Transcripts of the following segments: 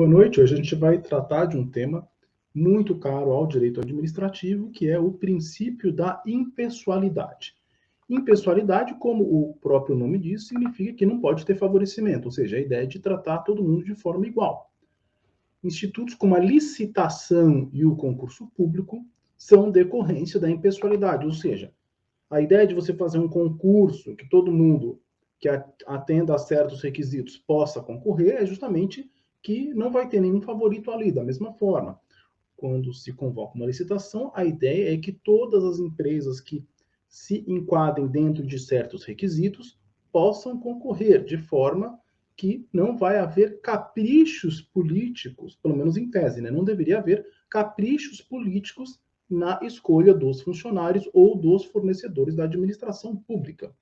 Boa noite. Hoje a gente vai tratar de um tema muito caro ao direito administrativo, que é o princípio da impessoalidade. Impessoalidade, como o próprio nome diz, significa que não pode ter favorecimento, ou seja, a ideia de tratar todo mundo de forma igual. Institutos como a licitação e o concurso público são decorrência da impessoalidade, ou seja, a ideia de você fazer um concurso que todo mundo que atenda a certos requisitos possa concorrer é justamente que não vai ter nenhum favorito ali. Da mesma forma, quando se convoca uma licitação, a ideia é que todas as empresas que se enquadrem dentro de certos requisitos possam concorrer, de forma que não vai haver caprichos políticos, pelo menos em tese, né? Não deveria haver caprichos políticos na escolha dos funcionários ou dos fornecedores da administração pública.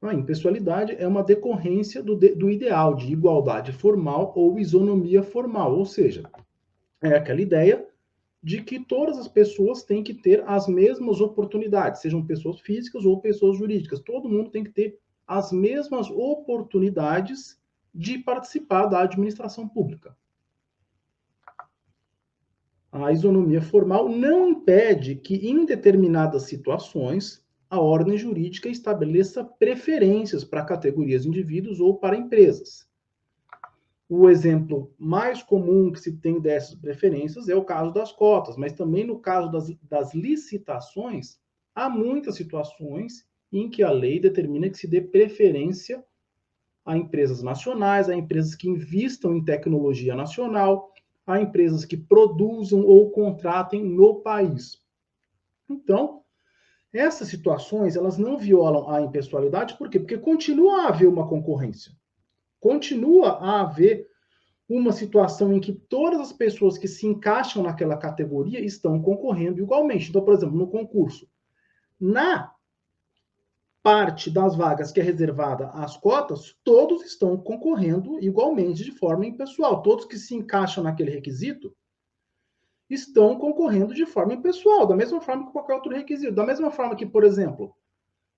A impessoalidade é uma decorrência do ideal de igualdade formal ou isonomia formal, ou seja, é aquela ideia de que todas as pessoas têm que ter as mesmas oportunidades, sejam pessoas físicas ou pessoas jurídicas. Todo mundo tem que ter as mesmas oportunidades de participar da administração pública. A isonomia formal não impede que, em determinadas situações, a ordem jurídica estabeleça preferências para categorias de indivíduos ou para empresas. O exemplo mais comum que se tem dessas preferências é o caso das cotas, mas também no caso das licitações, há muitas situações em que a lei determina que se dê preferência a empresas nacionais, a empresas que investam em tecnologia nacional, a empresas que produzam ou contratem no país. Então, essas situações, elas não violam a impessoalidade, por quê? Porque continua a haver uma concorrência. Continua a haver uma situação em que todas as pessoas que se encaixam naquela categoria estão concorrendo igualmente. Então, por exemplo, no concurso, na parte das vagas que é reservada às cotas, todos estão concorrendo igualmente de forma impessoal. Todos que se encaixam naquele requisito estão concorrendo de forma impessoal, da mesma forma que qualquer outro requisito. Da mesma forma que, por exemplo,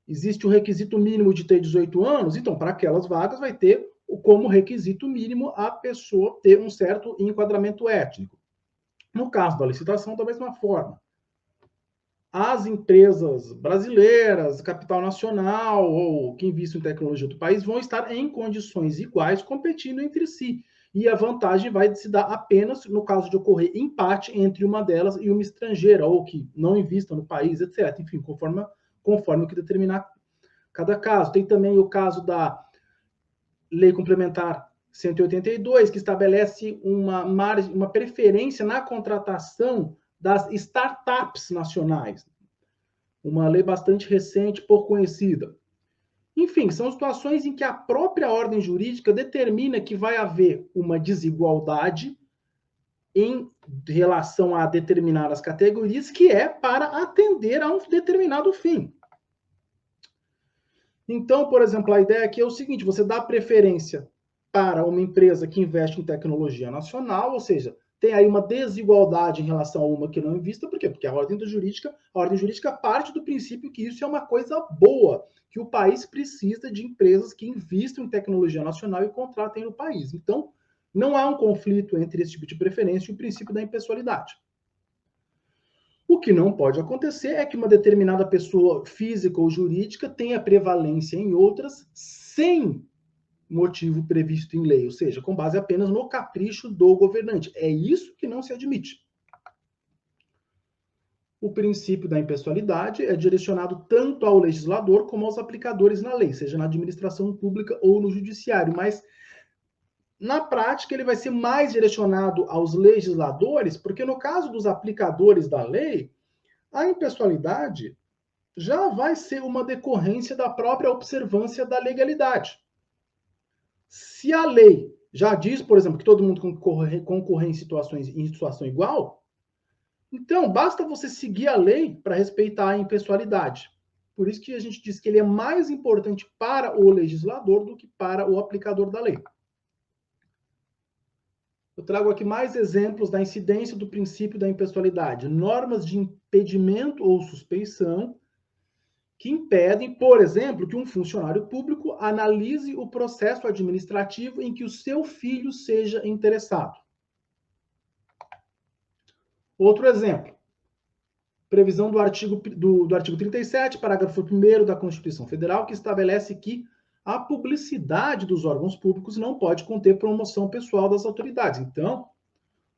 existe o requisito mínimo de ter 18 anos, então, para aquelas vagas vai ter como requisito mínimo a pessoa ter um certo enquadramento étnico. No caso da licitação, da mesma forma. As empresas brasileiras, capital nacional ou que investem em tecnologia do país vão estar em condições iguais competindo entre si. E a vantagem vai se dar apenas no caso de ocorrer empate entre uma delas e uma estrangeira, ou que não invista no país, etc. Enfim, conforme o que determinar cada caso. Tem também o caso da Lei Complementar 182, que estabelece uma preferência na contratação das startups nacionais. Uma lei bastante recente, pouco conhecida. Enfim, são situações em que a própria ordem jurídica determina que vai haver uma desigualdade em relação a determinadas categorias, que é para atender a um determinado fim. Então, por exemplo, a ideia aqui é o seguinte: você dá preferência para uma empresa que investe em tecnologia nacional, ou seja, tem aí uma desigualdade em relação a uma que não invista, por quê? Porque a ordem jurídica parte do princípio que isso é uma coisa boa, que o país precisa de empresas que investam em tecnologia nacional e contratem no país. Então, não há um conflito entre esse tipo de preferência e o princípio da impessoalidade. O que não pode acontecer é que uma determinada pessoa física ou jurídica tenha prevalência em outras sem motivo previsto em lei, ou seja, com base apenas no capricho do governante. É isso que não se admite. O princípio da impessoalidade é direcionado tanto ao legislador como aos aplicadores na lei, seja na administração pública ou no judiciário, mas na prática ele vai ser mais direcionado aos legisladores, porque no caso dos aplicadores da lei, a impessoalidade já vai ser uma decorrência da própria observância da legalidade. Se a lei já diz, por exemplo, que todo mundo concorrer em situação igual, então basta você seguir a lei para respeitar a impessoalidade. Por isso que a gente diz que ele é mais importante para o legislador do que para o aplicador da lei. Eu trago aqui mais exemplos da incidência do princípio da impessoalidade. Normas de impedimento ou suspeição que impedem, por exemplo, que um funcionário público analise o processo administrativo em que o seu filho seja interessado. Outro exemplo, previsão do artigo 37, parágrafo 1º da Constituição Federal, que estabelece que a publicidade dos órgãos públicos não pode conter promoção pessoal das autoridades. Então,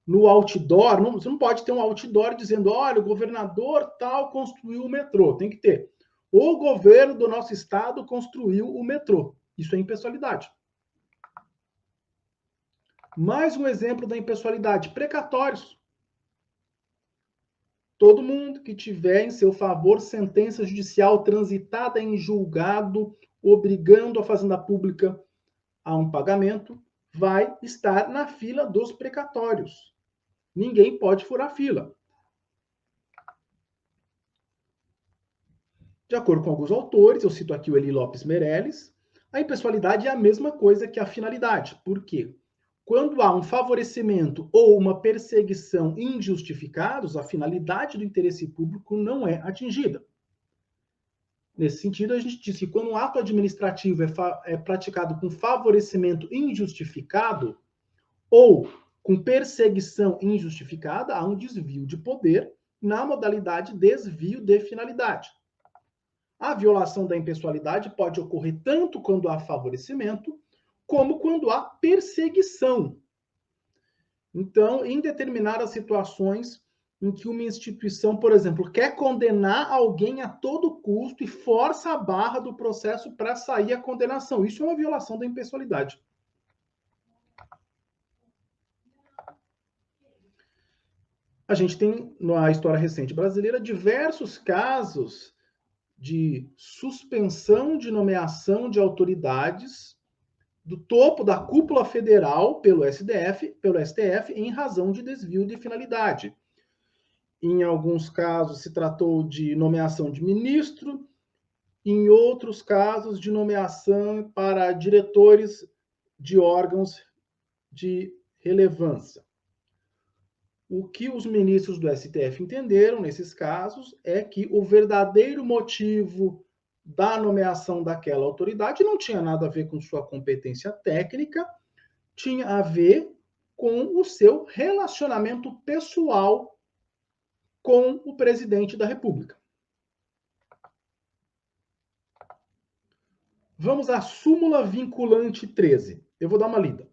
no outdoor, você não pode ter um outdoor dizendo, olha, o governador tal construiu o metrô. Tem que ter. O governo do nosso estado construiu o metrô. Isso é impessoalidade. Mais um exemplo da impessoalidade, precatórios. Todo mundo que tiver em seu favor sentença judicial transitada em julgado, obrigando a Fazenda Pública a um pagamento, vai estar na fila dos precatórios. Ninguém pode furar fila. De acordo com alguns autores, eu cito aqui o Eli Lopes Meirelles, a impessoalidade é a mesma coisa que a finalidade. Por quê? Quando há um favorecimento ou uma perseguição injustificados, a finalidade do interesse público não é atingida. Nesse sentido, a gente diz que quando um ato administrativo é praticado com favorecimento injustificado ou com perseguição injustificada, há um desvio de poder na modalidade desvio de finalidade. A violação da impessoalidade pode ocorrer tanto quando há favorecimento, como quando há perseguição. Então, em determinadas situações em que uma instituição, por exemplo, quer condenar alguém a todo custo e força a barra do processo para sair a condenação. Isso é uma violação da impessoalidade. A gente tem, na história recente brasileira, diversos casos de suspensão de nomeação de autoridades do topo da cúpula federal pelo STF, em razão de desvio de finalidade. Em alguns casos se tratou de nomeação de ministro, em outros casos de nomeação para diretores de órgãos de relevância. O que os ministros do STF entenderam nesses casos é que o verdadeiro motivo da nomeação daquela autoridade não tinha nada a ver com sua competência técnica, tinha a ver com o seu relacionamento pessoal com o presidente da República. Vamos à súmula vinculante 13. Eu vou dar uma lida.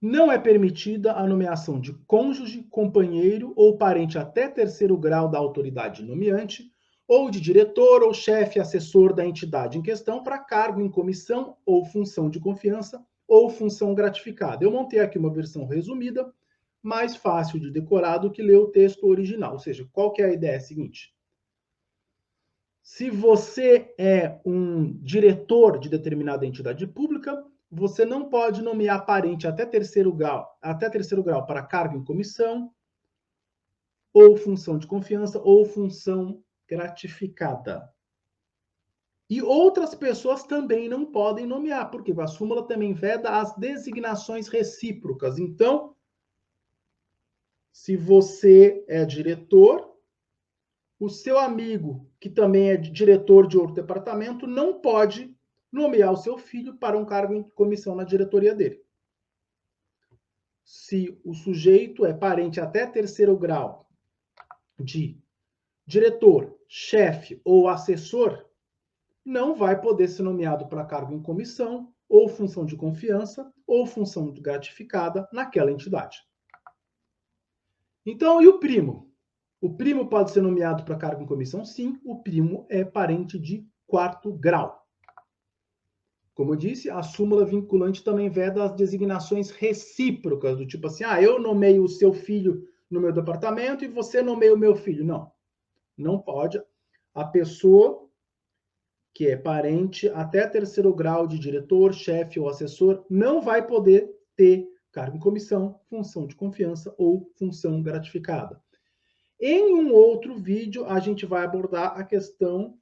Não é permitida a nomeação de cônjuge, companheiro ou parente até terceiro grau da autoridade nomeante, ou de diretor ou chefe assessor da entidade em questão para cargo em comissão ou função de confiança ou função gratificada. Eu montei aqui uma versão resumida, mais fácil de decorar do que ler o texto original. Ou seja, qual que é a ideia seguinte? Se você é um diretor de determinada entidade pública, você não pode nomear parente até terceiro grau para cargo em comissão, ou função de confiança, ou função gratificada. E outras pessoas também não podem nomear, porque a súmula também veda as designações recíprocas. Então, se você é diretor, o seu amigo, que também é diretor de outro departamento, não pode nomear o seu filho para um cargo em comissão na diretoria dele. Se o sujeito é parente até terceiro grau de diretor, chefe ou assessor, não vai poder ser nomeado para cargo em comissão, ou função de confiança, ou função gratificada naquela entidade. Então, e o primo? O primo pode ser nomeado para cargo em comissão? Sim, o primo é parente de quarto grau. Como eu disse, a súmula vinculante também veda as designações recíprocas, do tipo assim, eu nomeio o seu filho no meu departamento e você nomeia o meu filho. Não, não pode. A pessoa que é parente até terceiro grau de diretor, chefe ou assessor não vai poder ter cargo em comissão, função de confiança ou função gratificada. Em um outro vídeo, a gente vai abordar a questão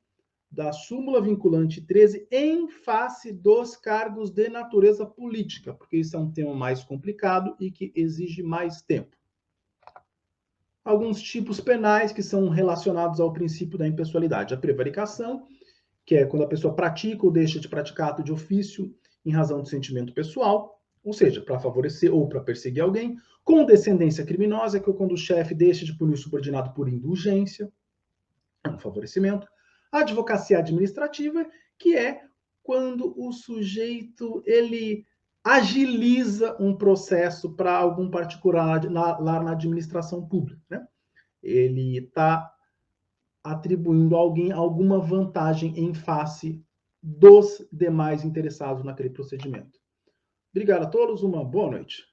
da súmula vinculante 13 em face dos cargos de natureza política, porque isso é um tema mais complicado e que exige mais tempo. alguns tipos penais que são relacionados ao princípio da impessoalidade. A prevaricação, que é quando a pessoa pratica ou deixa de praticar ato de ofício em razão do sentimento pessoal, ou seja, para favorecer ou para perseguir alguém. Condescendência criminosa, que é quando o chefe deixa de punir o subordinado por indulgência, é um favorecimento. A advocacia administrativa, que é quando o sujeito ele agiliza um processo para algum particular lá na administração pública, né? Ele está atribuindo a alguém alguma vantagem em face dos demais interessados naquele procedimento. Obrigado a todos, uma boa noite.